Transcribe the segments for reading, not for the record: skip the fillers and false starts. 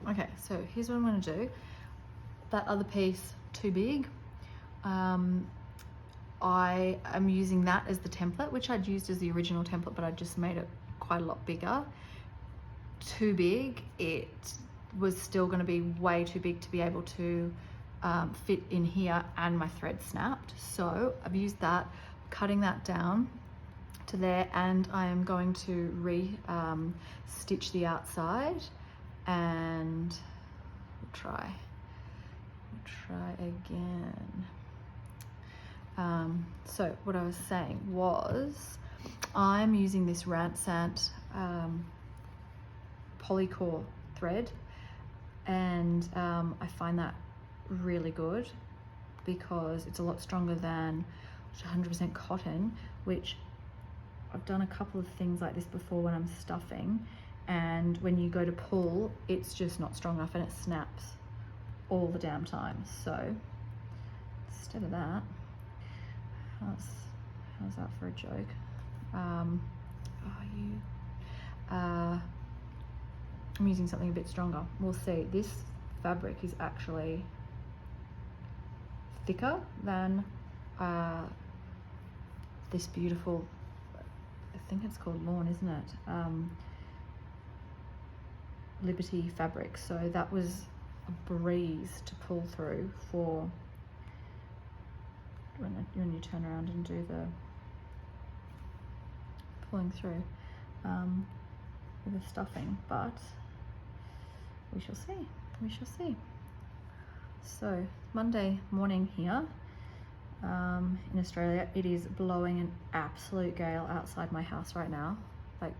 Okay, so here's what I'm going to do. That other piece, too big. I am using that as the template, which I'd used as the original template, but I just made it quite a lot bigger. Too big, it was still going to be way too big to be able to fit in here, and my thread snapped. So I've used that, cutting that down to there, and I am going to stitch the outside, and we'll try again. So what I was saying was, I'm using this Ransant polycore thread, and I find that really good because it's a lot stronger than 100% cotton, which I've done a couple of things like this before when I'm stuffing, and when you go to pull, it's just not strong enough and it snaps all the damn time. So instead of that, how's that for a joke? I'm using something a bit stronger. We'll see. This fabric is actually thicker than this beautiful, I think it's called lawn, isn't it? Liberty fabric. So that was a breeze to pull through for when you turn around and do the pulling through with the stuffing, but we shall see. So Monday morning here in Australia, it is blowing an absolute gale outside my house right now, like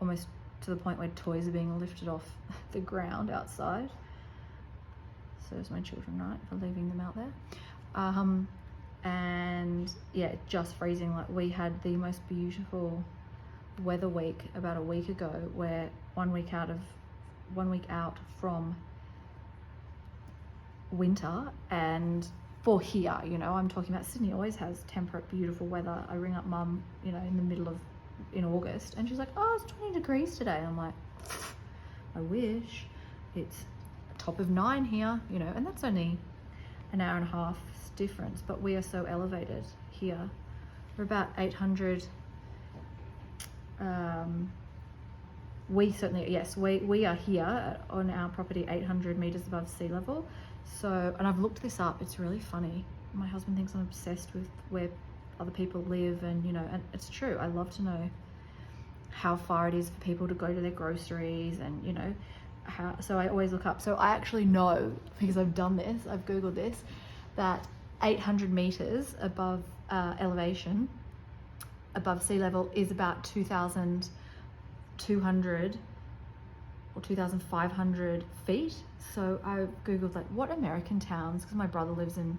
almost to the point where toys are being lifted off the ground outside. So there's my children, right, for leaving them out there. And yeah, just freezing. Like, we had the most beautiful weather week about a week ago, where 1 week out from winter, and for here, you know, I'm talking about Sydney always has temperate, beautiful weather. I ring up mum, you know, in August, and she's like, oh, it's 20 degrees today. I'm like, I wish. It's top of 9 here, you know, and that's only an hour and a half difference, but we are so elevated here. We're about 800. We certainly, yes, we are here on our property 800 meters above sea level. So, and I've looked this up, it's really funny. My husband thinks I'm obsessed with where other people live, and you know, and it's true. I love to know how far it is for people to go to their groceries, and you know, so I always look up. So I actually know, because I've done this, I've Googled this, that 800 meters above elevation, above sea level, is about 2,200 or 2,500 feet. So I Googled, like, what American towns, because my brother lives in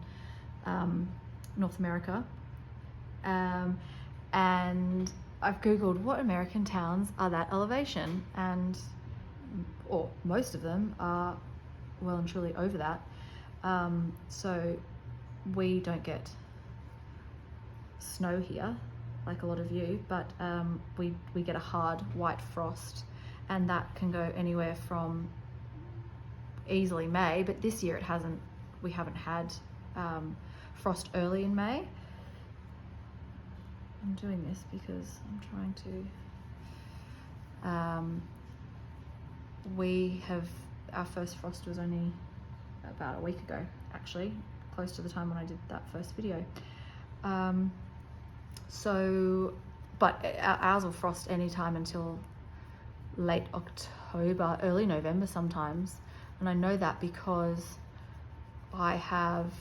North America, and I've Googled what American towns are that elevation, and or most of them are well and truly over that. So we don't get snow here like a lot of you, but we get a hard white frost, and that can go anywhere from easily May, but this year we haven't had frost early in May. I'm doing this because I'm trying to our first frost was only about a week ago, actually, close to the time when I did that first video. But ours will frost anytime until late October, early November sometimes. And I know that because I have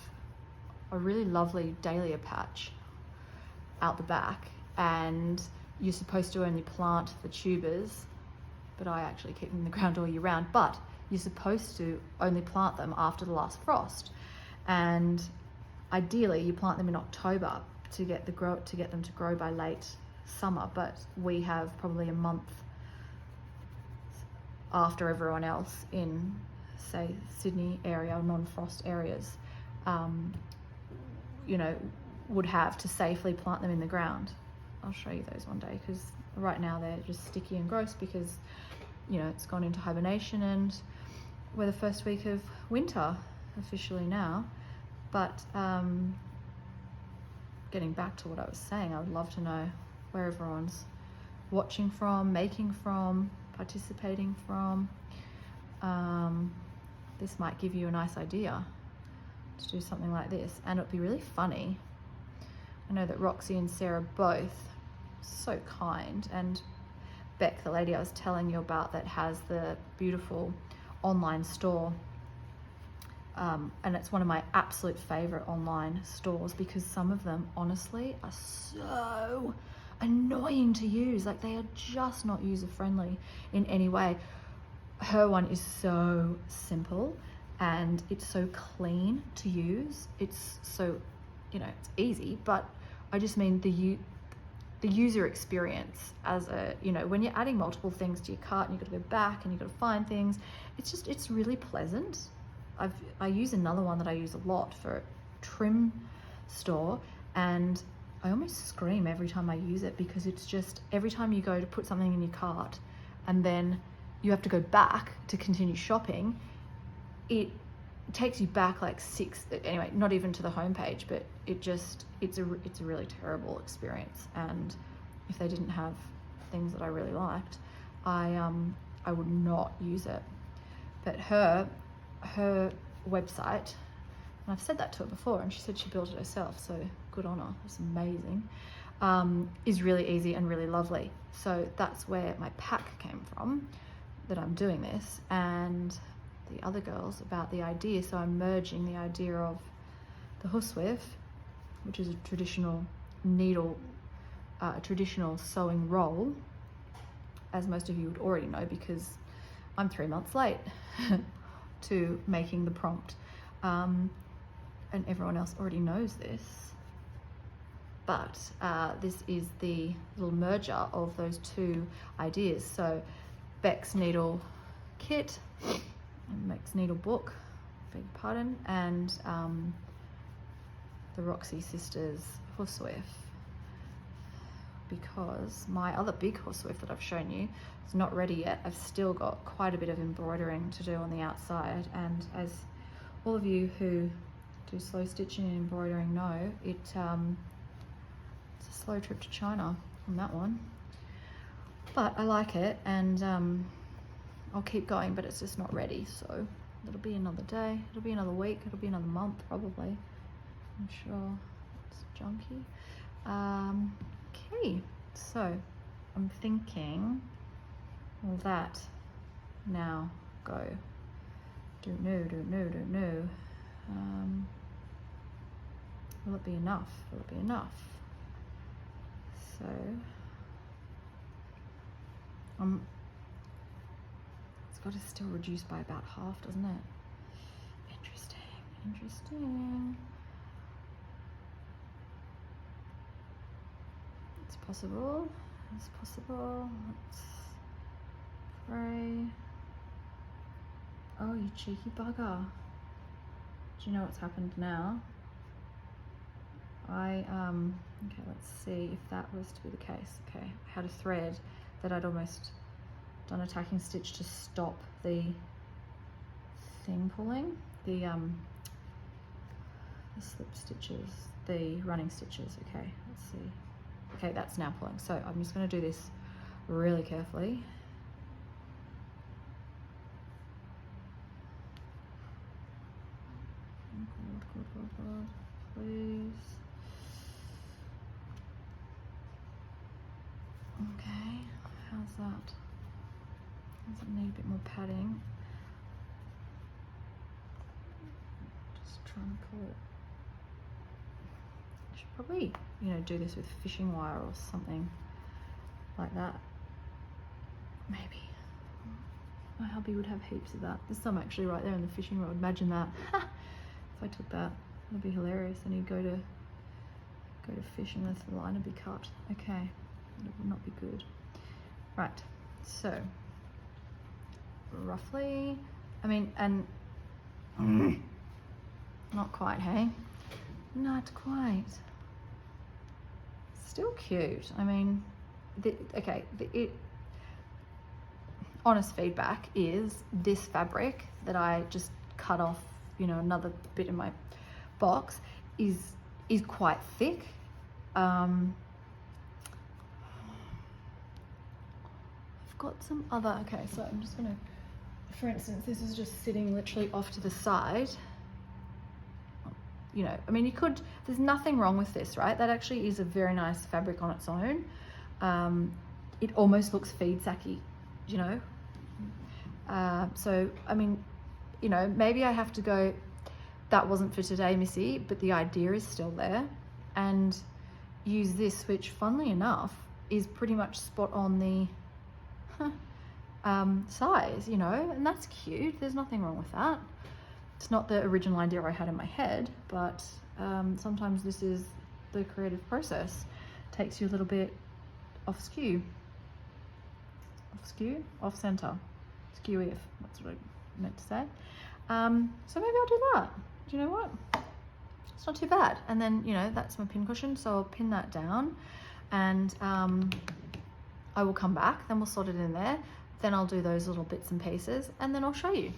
a really lovely dahlia patch out the back, and you're supposed to only plant the tubers, but I actually keep them in the ground all year round, but you're supposed to only plant them after the last frost. And ideally you plant them in October to get them to grow by late summer, but we have probably a month after everyone else in, say, Sydney area, non-frost areas, you know, would have to safely plant them in the ground. I'll show you those one day, because right now they're just sticky and gross because, you know, it's gone into hibernation, and we're the first week of winter officially now, but getting back to what I was saying, I would love to know where everyone's watching from, making from, participating from. This might give you a nice idea to do something like this, and it'd be really funny. I know that Roxy and Sarah both so kind, and Beck, the lady I was telling you about that has the beautiful online store, and it's one of my absolute favorite online stores because some of them honestly are so annoying to use. Like, they are just not user friendly in any way. Her one is so simple and it's so clean to use. It's so, you know, it's easy, but I just mean the user experience as a, you know, when you're adding multiple things to your cart and you've got to go back and you've got to find things, it's really pleasant. I use another one that I use a lot for a trim store, and I almost scream every time I use it because it's just, every time you go to put something in your cart and then you have to go back to continue shopping, it takes you back like anyway, not even to the homepage, but it's a really terrible experience. And if they didn't have things that I really liked, I would not use it. But her website, and I've said that to her before, and she said she built it herself, so good on her, it's amazing, is really easy and really lovely. So that's where my pack came from, that I'm doing this, and the other girls about the idea. So I'm merging the idea of the Huswif, which is a traditional needle, a traditional sewing roll, as most of you would already know because I'm 3 months late to making the prompt, and everyone else already knows this, but this is the little merger of those two ideas. So Beck's needle kit and Beck's needle book, beg your pardon, and the Roxy sisters Huswif, because my other big Huswif that I've shown you is not ready yet. I've still got quite a bit of embroidering to do on the outside, and as all of you who do slow stitching and embroidering know, it's a slow trip to China on that one. But I like it, and I'll keep going, but it's just not ready. So it'll be another day, it'll be another week, it'll be another month probably. I'm sure it's junky. Okay, so I'm thinking, will that now go? Don't know. Will it be enough? Will it be enough? So it's got to still reduce by about half, doesn't it? Interesting. It's possible. Let's pray. Oh, you cheeky bugger. Do you know what's happened now? Okay, let's see if that was to be the case. Okay, I had a thread that I'd almost done a tacking stitch to stop the thing pulling, the slip stitches, the running stitches. Okay, let's see. Okay, that's now pulling. So I'm just going to do this really carefully. Good, please. Okay, how's that? Does it need a bit more padding? Just trying to pull it. I should probably, do this with fishing wire or something like that. Maybe. My hubby would have heaps of that. There's some actually right there in the fishing rod. Imagine that. If I took that, that'd be hilarious. Then he'd go to fish and the line would be cut. Okay. It would not be good. Right, so roughly, and not quite, hey? Not quite. Still cute. honest feedback is this fabric that I just cut off, you know, another bit in my box is quite thick. I've got some other, okay, so I'm just gonna, for instance, this is just sitting literally off to the side. You know, I mean, you could, there's nothing wrong with this, right? That actually is a very nice fabric on its own. It almost looks feed sacky, you know? So, I mean, you know, maybe I have to go, that wasn't for today, Missy, but the idea is still there, and use this, which funnily enough is pretty much spot on the size, you know, and that's cute. There's nothing wrong with that. It's not the original idea I had in my head, but sometimes this is the creative process. Takes you a little bit off skew. Off center. Skew-if, that's what I meant to say. So maybe I'll do that. Do you know what? It's not too bad. And then, you know, that's my pin cushion, so I'll pin that down, and I will come back, then we'll sort it in there, then I'll do those little bits and pieces, and then I'll show you.